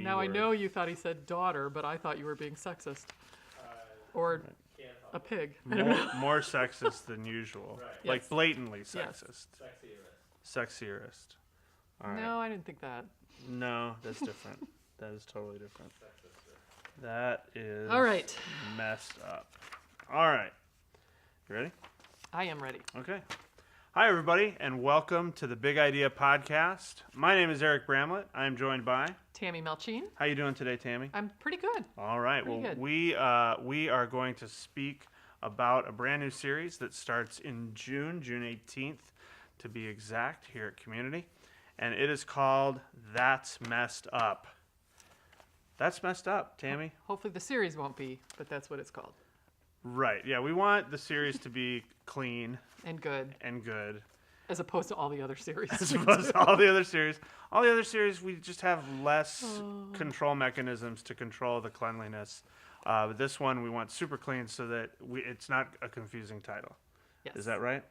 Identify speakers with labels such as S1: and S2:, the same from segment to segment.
S1: Now, I know you thought he said daughter, but I thought you were being sexist. Or a pig.
S2: More sexist than usual. Right. Like
S1: yes.
S2: blatantly sexist.
S1: Yes.
S2: Sexierist. All right.
S1: No, I didn't think that.
S2: No, that's different. That is totally different. That is
S1: all right.
S2: Messed up. All right. You ready?
S1: I am ready.
S2: Okay. Hi, everybody, and welcome to the Big Idea Podcast. My name is Eric Bramlett. I am joined by
S1: Tammy Melchien.
S2: How you doing today, Tammy?
S1: I'm pretty good.
S2: All right.
S1: Pretty good.
S2: We are going to speak about a brand new series that starts in June 18th, to be exact, here at Community, and it is called That's Messed Up. That's messed up, Tammy.
S1: Hopefully the series won't be, but that's what it's called.
S2: Right. Yeah, we want the series to be clean
S1: and good. As opposed to all the other series.
S2: As opposed to all the other series. All the other series, we just have less control mechanisms to control the cleanliness. But this one, we want super clean so that it's not a confusing title.
S1: Yes.
S2: Is that right?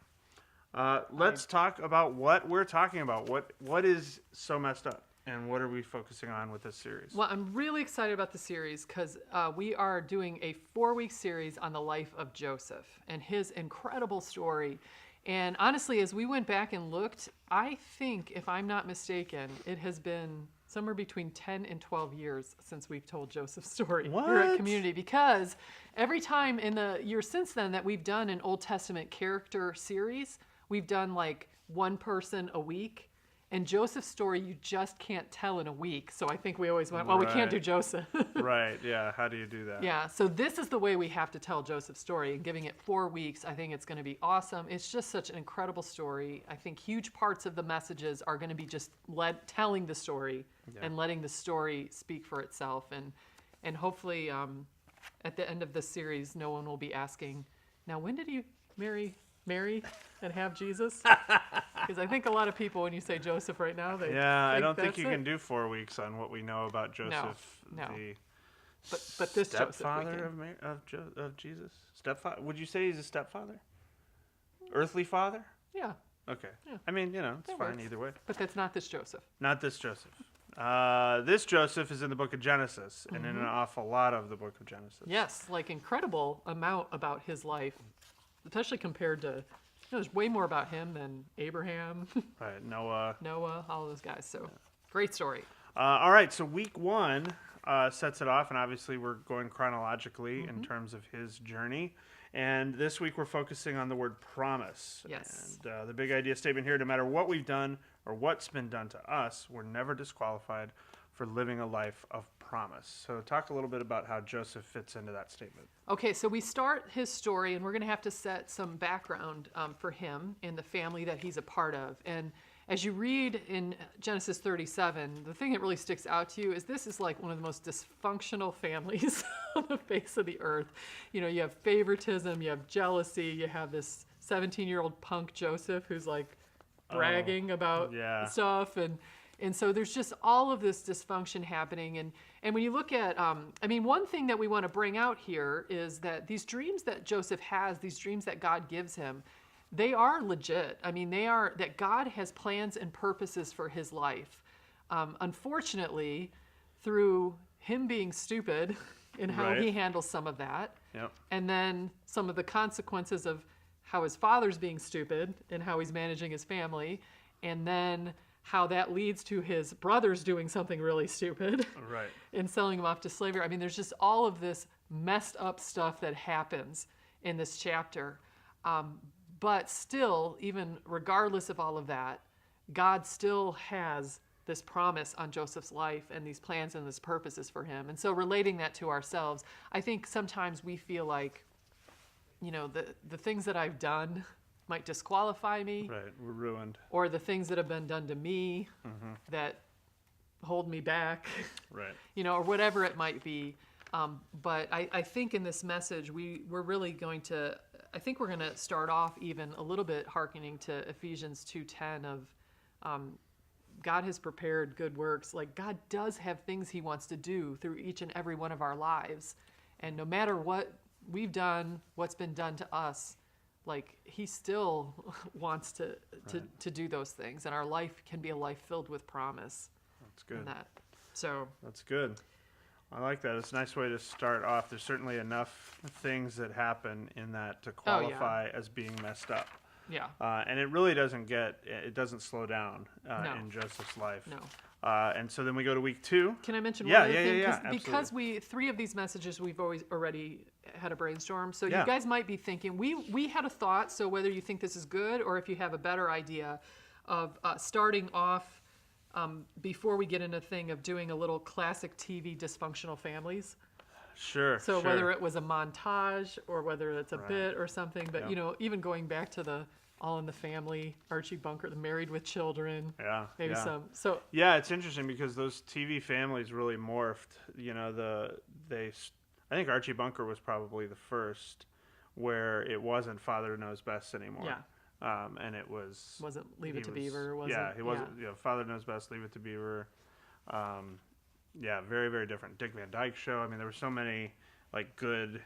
S2: Let's talk about what we're talking about. What is so messed up? And what are we focusing on with this series?
S1: Well, I'm really excited about the series because we are doing a 4-week series on the life of Joseph and his incredible story. And honestly, as we went back and looked, I think, if I'm not mistaken, it has been somewhere between 10 and 12 years since we've told Joseph's story here at Community. Because every time in the years since then that we've done an Old Testament character series, we've done like one person a week. And Joseph's story, you just can't tell in a week. So I think we always went, well, we can't do Joseph.
S2: Right, yeah. How do you do that?
S1: Yeah, so this is the way we have to tell Joseph's story. And giving it 4 weeks, I think it's going to be awesome. It's just such an incredible story. I think huge parts of the messages are going to be just telling the story and letting the story speak for itself. And hopefully at the end of this series, no one will be asking, now when did you marry Mary and have Jesus? Because I think a lot of people, when you say Joseph right now, they
S2: I don't think you can do 4 weeks on what we know about Joseph,
S1: no.
S2: the
S1: but this
S2: stepfather of Jesus. Stepfather? Would you say he's a stepfather? Earthly father?
S1: Yeah.
S2: Okay.
S1: Yeah.
S2: I mean, it's fine
S1: works.
S2: either way.
S1: But that's not this Joseph.
S2: Not this Joseph. This Joseph is in the book of Genesis, and in an awful lot of the book of Genesis.
S1: Yes, like incredible amount about his life, especially compared to. There's way more about him than Abraham,
S2: Right, Noah,
S1: all those guys. So, great story.
S2: All right, so week 1 sets it off, and obviously we're going chronologically in terms of his journey. And this week we're focusing on the word promise.
S1: Yes.
S2: And the big idea statement here, no matter what we've done or what's been done to us, we're never disqualified for living a life of promise. So talk a little bit about how Joseph fits into that statement.
S1: Okay, so we start his story, and we're going to have to set some background for him and the family that he's a part of. And as you read in Genesis 37, the thing that really sticks out to you is this is like one of the most dysfunctional families on the face of the earth. You have favoritism, you have jealousy, you have this 17-year-old punk Joseph who's like bragging about stuff, and so there's just all of this dysfunction happening. And when you look at, one thing that we want to bring out here is that these dreams that Joseph has, these dreams that God gives him, they are legit. They are that God has plans and purposes for his life. Unfortunately, through him being stupid in how he handles some of that, and then some of the consequences of how his father's being stupid and how he's managing his family, and then how that leads to his brothers doing something really stupid and selling him off to slavery. There's just all of this messed up stuff that happens in this chapter. But still, even regardless of all of that, God still has this promise on Joseph's life and these plans and these purposes for him. And so relating that to ourselves, I think sometimes we feel like, the things that I've done might disqualify me.
S2: Right, we're ruined.
S1: Or the things that have been done to me that hold me back.
S2: Right.
S1: Or whatever it might be. But I think in this message, we're really going to, I think we're going to start off even a little bit hearkening to Ephesians 2:10 of God has prepared good works. Like God does have things he wants to do through each and every one of our lives. And no matter what we've done, what's been done to us, like he still wants to do those things, and our life can be a life filled with promise.
S2: That's good.
S1: So
S2: That's good. I like that. It's a nice way to start off. There's certainly enough things that happen in that to qualify as being messed up.
S1: yeah,
S2: And it really it doesn't slow down
S1: No.
S2: in Joseph's life.
S1: no.
S2: And so then we go to week 2.
S1: Can I mention
S2: Yeah,
S1: one other
S2: yeah,
S1: thing?
S2: yeah,
S1: 'Cause-
S2: yeah,
S1: because 3 of these messages we've already had a brainstorm. So
S2: Yeah.
S1: you guys might be thinking, we had a thought, so whether you think this is good or if you have a better idea of starting off before we get into the thing of doing a little classic TV Dysfunctional Families.
S2: Sure.
S1: So
S2: sure.
S1: whether it was a montage or whether it's a
S2: Right.
S1: bit or something, but
S2: Yep.
S1: even going back to the All in the Family, Archie Bunker, the Married with Children,
S2: Yeah.
S1: maybe
S2: yeah.
S1: some. So
S2: Yeah, it's interesting because those TV families really morphed. I think Archie Bunker was probably the first where it wasn't Father Knows Best anymore.
S1: yeah,
S2: And it was.
S1: wasn't Leave
S2: he
S1: It to
S2: was-
S1: Beaver, was
S2: Yeah,
S1: it?
S2: he wasn't. Father Knows Best, Leave It to Beaver. Yeah, very, very different. Dick Van Dyke Show. I mean, there were so many like good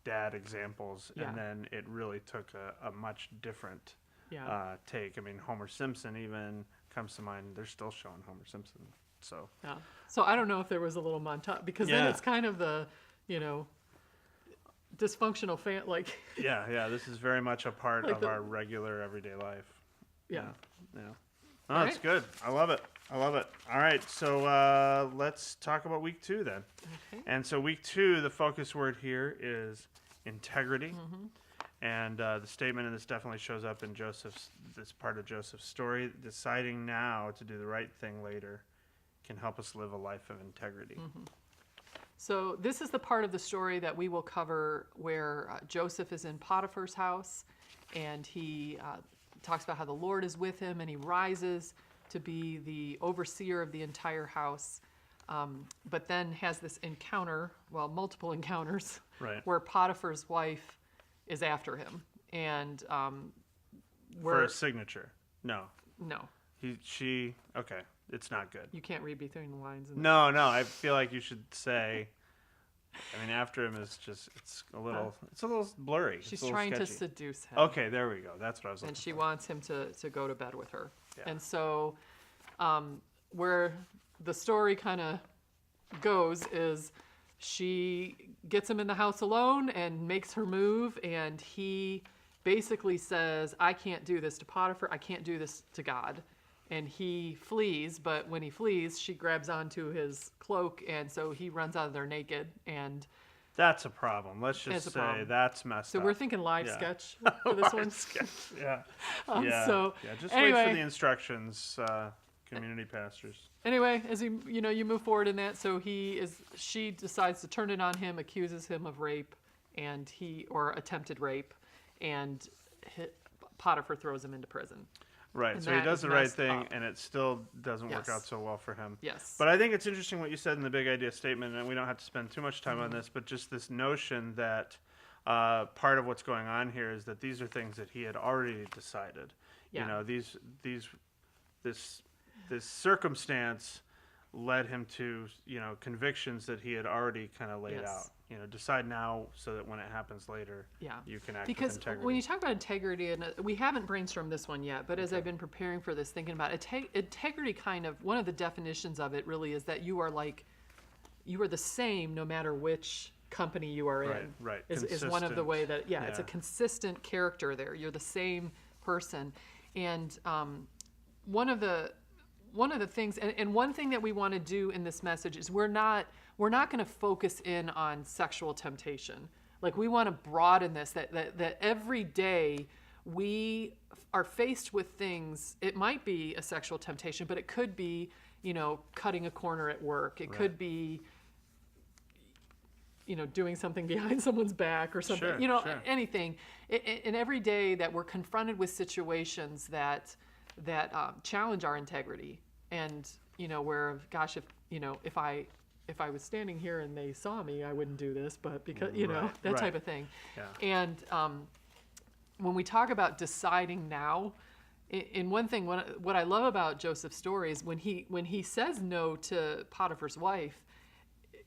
S2: dad examples,
S1: Yeah.
S2: and then it really took a much different
S1: Yeah,
S2: take. I mean, Homer Simpson even comes to mind. They're still showing Homer Simpson. So
S1: yeah. So I don't know if there was a little montage because then
S2: Yeah.
S1: it's kind of the, dysfunctional like,
S2: yeah, this is very much a part
S1: Like
S2: of
S1: the-
S2: our regular everyday life.
S1: yeah.
S2: Yeah. Oh,
S1: All
S2: that's
S1: right.
S2: good. I love it. All right, so let's talk about week 2 then.
S1: Okay.
S2: And so week 2, the focus word here is integrity.
S1: Mm-hmm.
S2: And the statement, and this definitely shows up in this part of Joseph's story, deciding now to do the right thing later can help us live a life of integrity.
S1: Mm-hmm. So this is the part of the story that we will cover where Joseph is in Potiphar's house, and he talks about how the Lord is with him, and he rises to be the overseer of the entire house, but then has this encounter, multiple encounters,
S2: Right.
S1: where Potiphar's wife is after him, and
S2: For a signature. No.
S1: no,
S2: Okay, it's not good.
S1: you can't read between the lines.
S2: No, I feel like you should say, after him is just, it's a little blurry.
S1: She's
S2: It's a little
S1: trying to
S2: sketchy.
S1: seduce him.
S2: Okay, there we go. That's what I was looking
S1: And she
S2: for.
S1: wants him to go to bed with her.
S2: Yeah.
S1: And so where the story kind of goes is she gets him in the house alone and makes her move, and he basically says, I can't do this to Potiphar, I can't do this to God. And he flees, but when he flees, she grabs onto his cloak, and so he runs out of there naked. And
S2: That's a problem. Let's
S1: It's
S2: just
S1: a
S2: say
S1: problem.
S2: that's messed
S1: so
S2: up.
S1: we're thinking live
S2: Yeah.
S1: sketch for this one.
S2: Yeah.
S1: So
S2: Just wait
S1: anyway.
S2: for the instructions, community pastors.
S1: Anyway, as you move forward in that, so she decides to turn it on him, accuses him of rape, or attempted rape, and Potiphar throws him into prison.
S2: Right.
S1: And
S2: So he
S1: that
S2: does
S1: is
S2: the right
S1: messed
S2: thing,
S1: up.
S2: and it still doesn't work
S1: Yes.
S2: out so well for him.
S1: Yes.
S2: But I think it's interesting what you said in the big idea statement, and we don't have to spend too much time
S1: Mm-hmm.
S2: on this, but just this notion that part of what's going on here is that these are things that he had already decided.
S1: Yeah.
S2: You know, this circumstance led him to, convictions that he had already kind of laid
S1: Yes.
S2: out. Decide now so that when it happens later,
S1: Yeah.
S2: you can act
S1: Because
S2: with integrity.
S1: when you talk about integrity, and we haven't brainstormed this one yet, but as I've been preparing for this, thinking about integrity, kind of one of the definitions of it really is that you are the same no matter which company you are in.
S2: Right.
S1: Is one of the
S2: Consistent.
S1: way that it's a
S2: Yeah.
S1: consistent character there. You're the same person, and one of the things, and one thing that we want to do in this message is we're not going to focus in on sexual temptation. Like, we want to broaden this, that every day we are faced with things. It might be a sexual temptation, but it could be, cutting a corner at work. It could be, doing something behind someone's back or something,
S2: Sure, sure.
S1: anything. And every day that we're confronted with situations that challenge our integrity, and where, gosh, if I was standing here and they saw me, I wouldn't do this, but because that
S2: right.
S1: type of thing.
S2: Yeah.
S1: And when we talk about deciding now, in one thing, what I love about Joseph's story is when he says no to Potiphar's wife,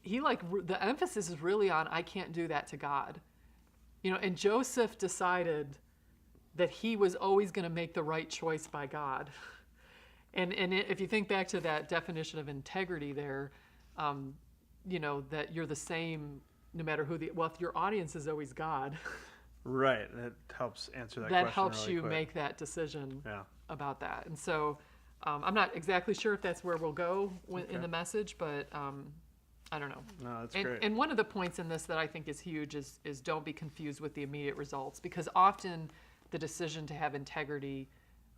S1: the emphasis is really on, I can't do that to God. And Joseph decided that he was always going to make the right choice by God. If you think back to that definition of integrity there, that you're the same no matter who if your audience is always God,
S2: Right. That helps answer that
S1: that
S2: question
S1: helps
S2: really
S1: you
S2: quick.
S1: make that decision
S2: Yeah.
S1: about that. And so I'm not exactly sure if that's where we'll go in
S2: Okay.
S1: the message, but I don't know.
S2: No, that's
S1: And,
S2: great.
S1: and one of the points in this that I think is huge is don't be confused with the immediate results, because often the decision to have integrity,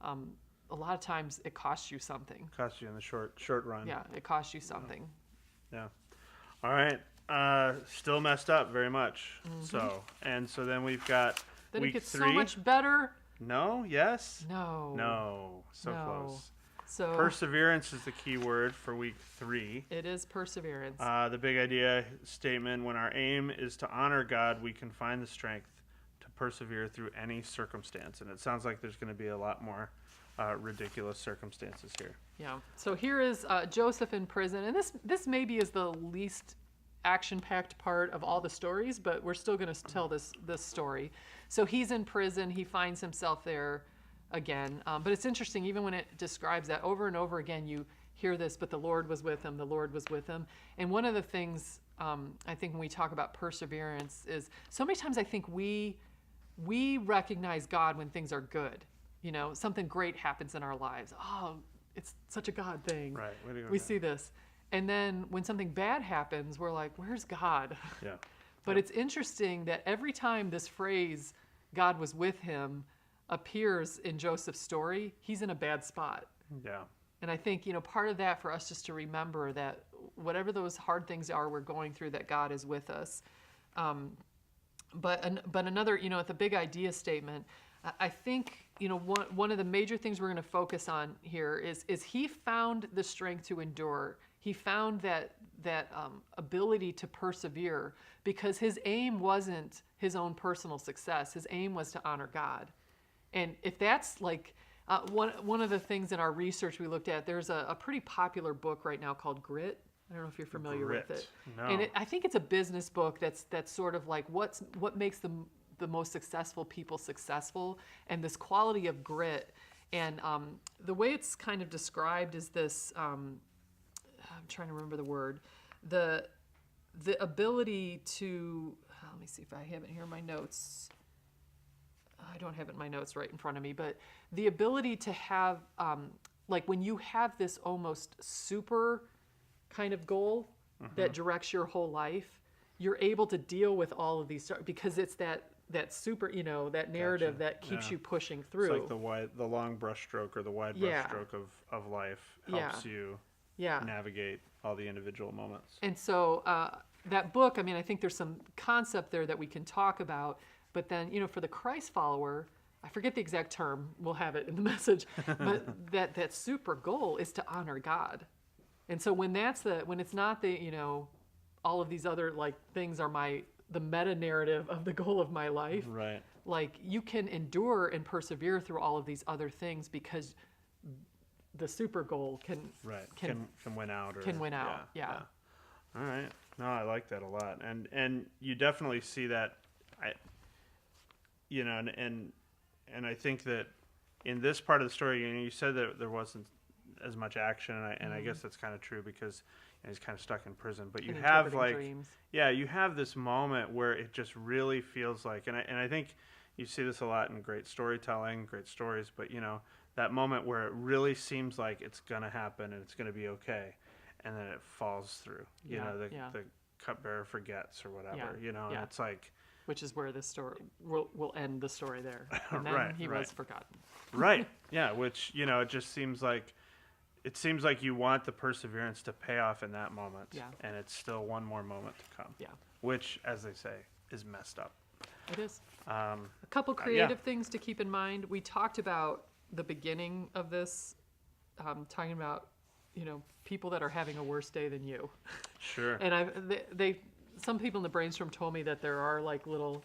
S1: a lot of times it costs you something.
S2: Cost you in the short run.
S1: Yeah, it costs you something.
S2: Yeah. All right. Still messed up very much. So then we've got
S1: Then
S2: week
S1: it gets
S2: 3.
S1: so much better.
S2: No. Yes.
S1: No.
S2: No. So
S1: No.
S2: close.
S1: So
S2: Perseverance is the key word for week 3.
S1: it is perseverance.
S2: The big idea statement: when our aim is to honor God, we can find the strength to persevere through any circumstance. And it sounds like there's going to be a lot more ridiculous circumstances here.
S1: Yeah. So here is Joseph in prison, and this maybe is the least action-packed part of all the stories, but we're still going to tell this story. So he's in prison. He finds himself there again. But it's interesting, even when it describes that over and over again, you hear this, but the Lord was with him, the Lord was with him. And one of the things I think when we talk about perseverance is so many times I think we recognize God when things are good. Something great happens in our lives. Oh, it's such a God thing.
S2: Right. Way to go,
S1: We
S2: guys.
S1: see this. And then when something bad happens, we're like, where's God?
S2: Yeah.
S1: But it's interesting that every time this phrase, God was with him, appears in Joseph's story, he's in a bad spot.
S2: Yeah.
S1: And I think, part of that for us just to remember that whatever those hard things are we're going through, that God is with us. But another, at the big idea statement, I think, one of the major things we're going to focus on here is he found the strength to endure. He found that ability to persevere because his aim wasn't his own personal success. His aim was to honor God. And if that's like one of the things in our research we looked at, there's a pretty popular book right now called Grit. I don't know if you're familiar with
S2: Grit.
S1: it.
S2: No.
S1: And I think it's a business book that's sort of like what makes the most successful people successful, and this quality of grit. And the way it's kind of described is this. I'm trying to remember the word. The ability to. Let me see if I have it here in my notes. I don't have it in my notes right in front of me, but the ability to have, like when you have this almost super kind of goal that directs your whole life, you're able to deal with all of these because it's that super, that narrative
S2: Gotcha.
S1: that keeps
S2: Yeah.
S1: you pushing through.
S2: It's like the long brushstroke or the wide
S1: Yeah.
S2: brushstroke of life
S1: Yeah.
S2: helps you
S1: Yeah.
S2: navigate all the individual moments.
S1: And so that book, I think there's some concept there that we can talk about, but then, for the Christ follower, I forget the exact term, we'll have it in the message, but that super goal is to honor God. And so when it's not all of these other like things are the meta narrative of the goal of my life,
S2: Right.
S1: like you can endure and persevere through all of these other things because the super goal can
S2: win out.
S1: can win out. Yeah.
S2: All right. No, I like that a lot, and you definitely see that. And I think that in this part of the story, you said that there wasn't as much action, and I guess that's kind of true because he's kind of stuck in prison. But you
S1: And
S2: have
S1: interpreting dreams.
S2: you have this moment where it just really feels like, and I think you see this a lot in great storytelling, great stories, but that moment where it really seems like it's going to happen and it's going to be okay, and then it falls through. The cupbearer forgets or whatever. And it's like.
S1: Which is where this story will end the story there. And then
S2: Right,
S1: he
S2: right.
S1: was forgotten.
S2: Right. Yeah. Which, it just seems like you want the perseverance to pay off in that moment.
S1: Yeah.
S2: And it's still one more moment to come.
S1: Yeah,
S2: Which, as they say, is messed up.
S1: it is.
S2: Um,
S1: A couple creative things to keep in mind. We talked about the beginning of this, talking about, people that are having a worse day than you.
S2: sure.
S1: And some people in the brainstorm told me that there are like little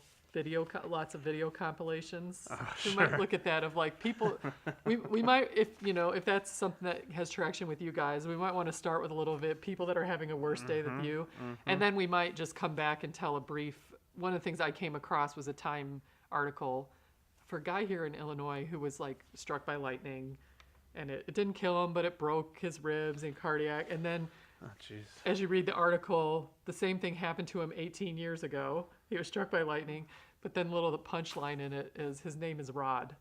S1: lots of video compilations. We might look at that of like people. We might, if that's something that has traction with you guys, we might want to start with a little bit people that are having a worse day than you, and then we might just come back and tell a brief. One of the things I came across was a Time article for a guy here in Illinois who was like struck by lightning, and it didn't kill him, but it broke his ribs and cardiac. And then,
S2: Oh, jeez.
S1: as you read the article, the same thing happened to him 18 years ago. He was struck by lightning, but then the punchline in it is his name is Rod.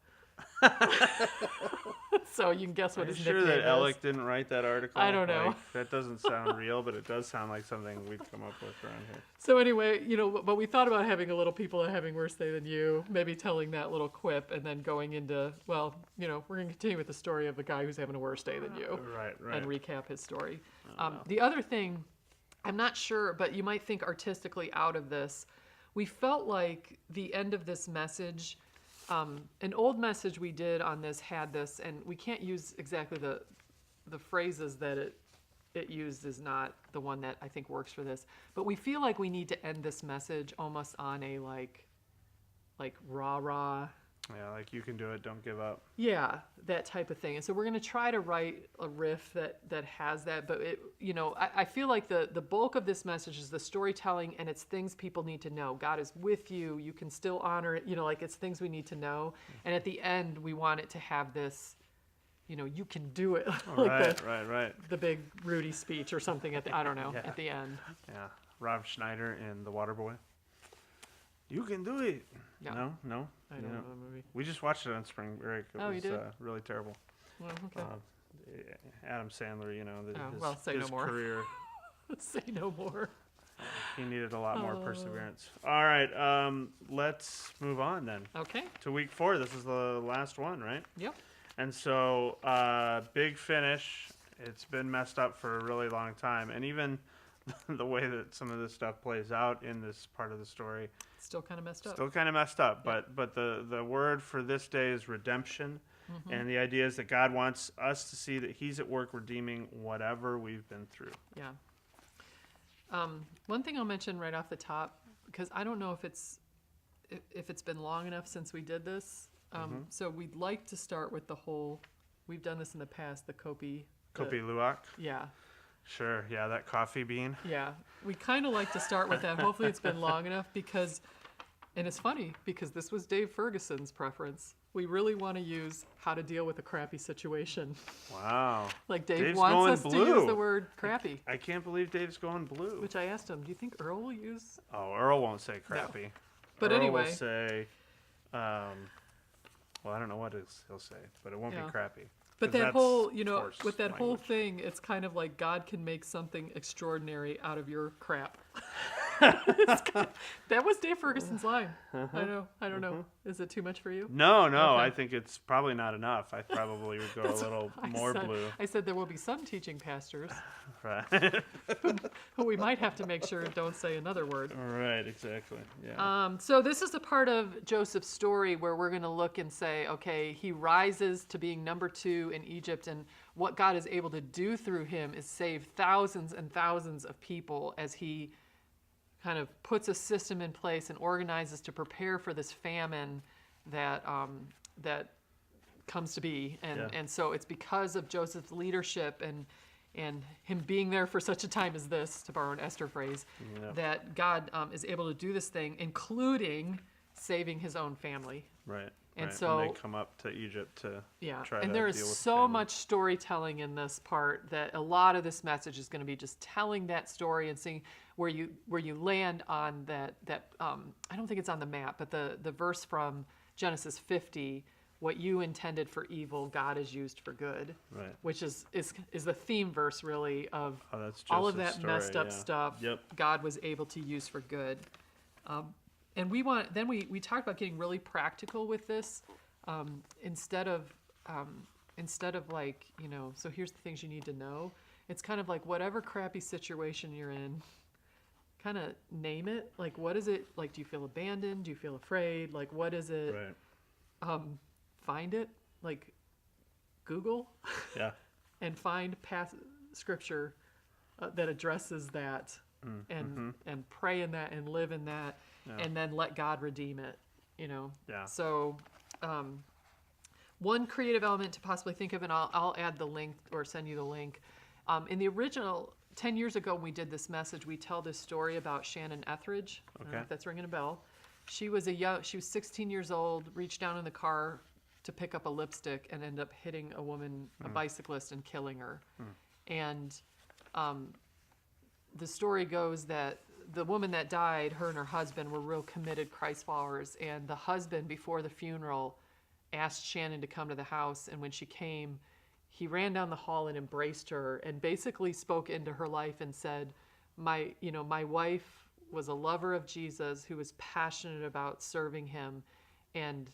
S1: So you can guess what
S2: Are you
S1: his
S2: sure
S1: nickname
S2: that
S1: is.
S2: Alec didn't write that article?
S1: I don't know.
S2: Like, that doesn't sound real, but it does sound like something we'd come up with around here.
S1: So anyway, but we thought about having a little people that are having worse day than you, maybe telling that little quip and then going into, we're going to continue with the story of the guy who's having a worse day than you.
S2: Right.
S1: And recap his story. The other thing, I'm not sure, but you might think artistically out of this, we felt like the end of this message, an old message we did on this had this, and we can't use exactly the phrases that it used is not the one that I think works for this, but we feel like we need to end this message almost on a like rah.
S2: Yeah, like you can do it, don't give up.
S1: Yeah, that type of thing. And so we're going to try to write a riff that has that. But, I feel like the bulk of this message is the storytelling, and it's things people need to know. God is with you. You can still honor it. It's things we need to know. And at the end, we want it to have this, you can do it.
S2: Right.
S1: The big Rudy speech or something at the
S2: Yeah.
S1: at the end.
S2: Yeah. Rob Schneider in The Waterboy. You can do it.
S1: Yeah.
S2: No.
S1: I don't know the movie.
S2: We just watched it on spring break. It was
S1: you did?
S2: Really terrible.
S1: Well, okay.
S2: Adam Sandler,
S1: say no
S2: his
S1: more.
S2: career,
S1: Say no more.
S2: he needed a lot more perseverance. All right, let's move on then
S1: Okay.
S2: to week 4. This is the last one, right?
S1: Yep.
S2: And so, big finish. It's been messed up for a really long time, and even the way that some of this stuff plays out in this part of the story,
S1: Still kind of messed up.
S2: still kind of messed up. But the word for this day is redemption, and the idea is that God wants us to see that He's at work redeeming whatever we've been through.
S1: Yeah. One thing I'll mention right off the top, because I don't know if it's been long enough since we did this. So we'd like to start with the whole. We've done this in the past. The Kopi
S2: Luwak.
S1: Yeah.
S2: Sure. Yeah, that coffee bean.
S1: Yeah. We kind of like to start with that. Hopefully it's been long enough and it's funny because this was Dave Ferguson's preference. We really want to use how to deal with a crappy situation.
S2: Wow.
S1: Like Dave
S2: Dave's
S1: wants
S2: going
S1: us to
S2: blue.
S1: use the word crappy.
S2: I can't believe Dave's going blue.
S1: Which I asked him, do you think Earl will use?
S2: Oh, Earl won't say crappy.
S1: But
S2: Earl
S1: anyway.
S2: will say, well, I don't know what he'll say, but it won't be crappy.
S1: But
S2: 'Cause
S1: that
S2: that's
S1: whole,
S2: force
S1: with that whole
S2: language.
S1: thing, it's kind of like God can make something extraordinary out of your crap. That was Dave Ferguson's line. I don't know. Is it too much for you?
S2: No,
S1: Okay.
S2: I think it's probably not enough. I probably would go a little more
S1: said,
S2: blue.
S1: I said there will be some teaching pastors
S2: Right.
S1: who we might have to make sure don't say another word.
S2: Right, exactly. Yeah.
S1: So this is a part of Joseph's story where we're going to look and say, okay, he rises to being number 2 in Egypt, and what God is able to do through him is save thousands and thousands of people as he kind of puts a system in place and organizes to prepare for this famine that comes to be. And so it's because of Joseph's leadership and him being there for such a time as this, to borrow an Esther phrase, that God is able to do this thing, including saving his own family.
S2: Right.
S1: And
S2: right.
S1: so
S2: when they come up to Egypt to try to
S1: and there is
S2: deal with
S1: so
S2: famine.
S1: much storytelling in this part that a lot of this message is going to be just telling that story and seeing where you land on that I don't think it's on the map, but the verse from Genesis 50, what you intended for evil, God has used for good.
S2: Right.
S1: Which is the theme verse really of
S2: That's
S1: all of
S2: Joseph's
S1: that messed up
S2: story,
S1: stuff.
S2: Yep.
S1: God was able to use for good. And we talked about getting really practical with this, instead of like, so here's the things you need to know. It's kind of like whatever crappy situation you're in, kind of name it. Like, what is it? Like, do you feel abandoned? Do you feel afraid? Like, what is it?
S2: Right.
S1: Find it. Like, Google.
S2: Yeah.
S1: And find past scripture that addresses that, and pray in that and live in that. Yeah. And then let God redeem it, Yeah. So, one creative element to possibly think of, and I'll add the link or send you the link. In the original, 10 years ago when we did this message, we tell this story about Shannon Etheridge. I don't know if that's ringing a bell. She was 16 years old, reached down in the car to pick up a lipstick and end up hitting a woman, a bicyclist, and killing her. And the story goes that the woman that died, her and her husband were real committed Christ followers, and the husband, before the funeral, asked Shannon to come to the house, and when she came, he ran down the hall and embraced her and basically spoke into her life and said, my wife was a lover of Jesus who was passionate about serving him, and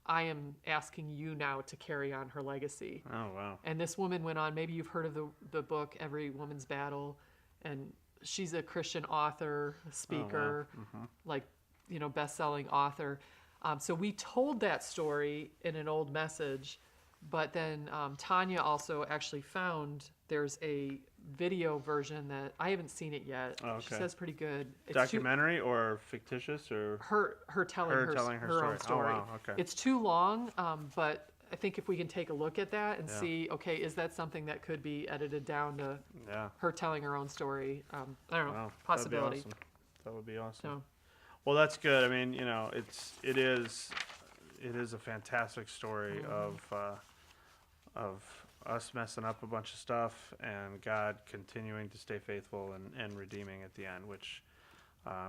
S1: I am asking you now to carry on her legacy.
S2: Oh, wow.
S1: And this woman went on, maybe you've heard of the book, Every Woman's Battle, and she's a Christian author, speaker, like, best-selling author. So we told that story in an old message, but then Tanya also actually found there's a video version that I haven't seen it yet.
S2: Oh, okay.
S1: She says pretty good. It's
S2: Documentary or fictitious or
S1: her telling her own story.
S2: Oh, wow. Okay.
S1: It's too long, but I think if we can take a look at that and see, okay, is that something that could be edited down to her telling her own story? I don't know,
S2: Wow.
S1: possibility.
S2: That'd be awesome. That would be awesome.
S1: So,
S2: Well, that's good. I mean, it is a fantastic story of us messing up a bunch of stuff and God continuing to stay faithful and redeeming at the end, which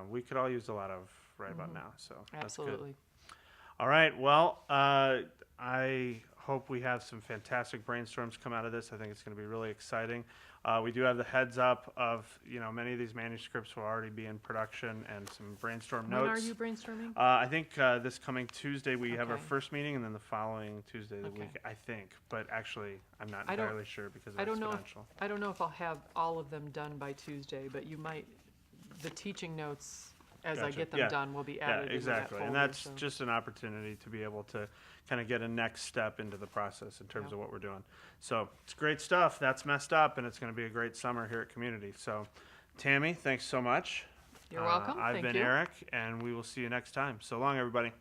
S2: we could all use a lot of right about now. So that's good.
S1: absolutely.
S2: All right. Well, I hope we have some fantastic brainstorms come out of this. I think it's going to be really exciting. We do have the heads up of, many of these manuscripts will already be in production and some brainstorm notes.
S1: When are you brainstorming?
S2: I think this coming Tuesday we have our
S1: Okay.
S2: first meeting, and then the following Tuesday the
S1: Okay.
S2: week, I think. But actually, I'm not
S1: I don't-
S2: entirely sure because of
S1: I don't know.
S2: exponential.
S1: I don't know if I'll have all of them done by Tuesday, but you might. The teaching notes, as I
S2: Gotcha.
S1: get them
S2: Yeah.
S1: done, will be
S2: Yeah,
S1: added.
S2: exactly.
S1: Into that
S2: And
S1: folder,
S2: that's
S1: so.
S2: just an opportunity to be able to kind of get a next step into the process in terms
S1: Yeah.
S2: of what we're doing. So it's great stuff. That's messed up, and it's going to be a great summer here at Community. So, Tammy, thanks so much.
S1: You're welcome.
S2: I've
S1: Thank
S2: been
S1: you.
S2: Eric, and we will see you next time. So long, everybody.